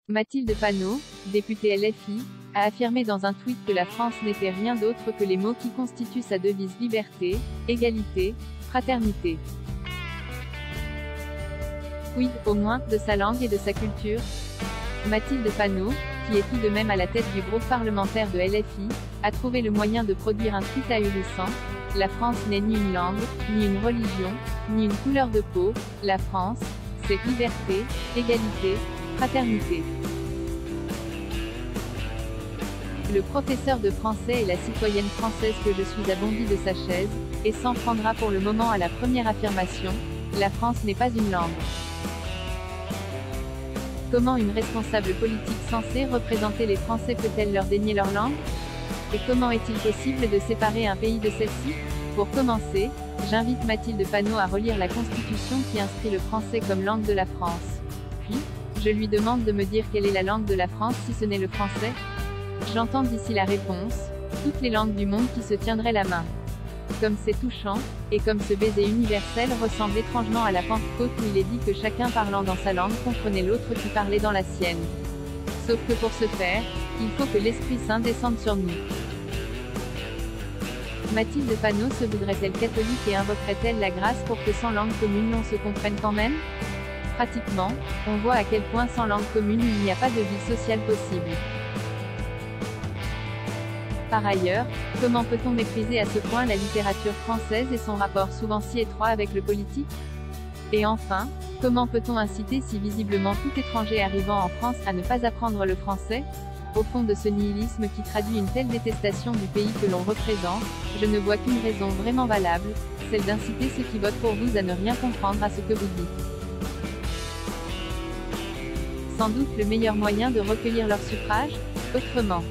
Mathilde Panot, députée LFI, a affirmé dans un tweet que la France n'était rien d'autre que les mots qui constituent sa devise liberté, égalité, fraternité. Quid, au moins, de sa langue et de sa culture? Mathilde Panot, qui est tout de même à la tête du groupe parlementaire de LFI, a trouvé le moyen de produire un tweet ahurissant. La France n'est ni une langue, ni une religion, ni une couleur de peau. La France, c'est liberté, égalité, fraternité. Le professeur de français et la citoyenne française que je suis a bondi de sa chaise, et s'en prendra pour le moment à la première affirmation, la France n'est pas une langue. Comment une responsable politique censée représenter les Français peut-elle leur dénier leur langue? Et comment est-il possible de séparer un pays de celle-ci? Pour commencer, j'invite Mathilde Panot à relire la Constitution qui inscrit le français comme langue de la France. Puis, je lui demande de me dire quelle est la langue de la France si ce n'est le français. J'entends d'ici la réponse, toutes les langues du monde qui se tiendraient la main. Comme c'est touchant, et comme ce baiser universel ressemble étrangement à la Pentecôte où il est dit que chacun parlant dans sa langue comprenait l'autre qui parlait dans la sienne. Sauf que pour ce faire, il faut que l'Esprit Saint descende sur nous. Mathilde Panot se voudrait-elle catholique et invoquerait-elle la grâce pour que sans langue commune on se comprenne quand même? Pratiquement, on voit à quel point sans langue commune il n'y a pas de vie sociale possible. Par ailleurs, comment peut-on mépriser à ce point la littérature française et son rapport souvent si étroit avec le politique? Et enfin, comment peut-on inciter si visiblement tout étranger arrivant en France à ne pas apprendre le français? Au fond de ce nihilisme qui traduit une telle détestation du pays que l'on représente, je ne vois qu'une raison vraiment valable, celle d'inciter ceux qui votent pour vous à ne rien comprendre à ce que vous dites. Sans doute le meilleur moyen de recueillir leur suffrage? Autrement.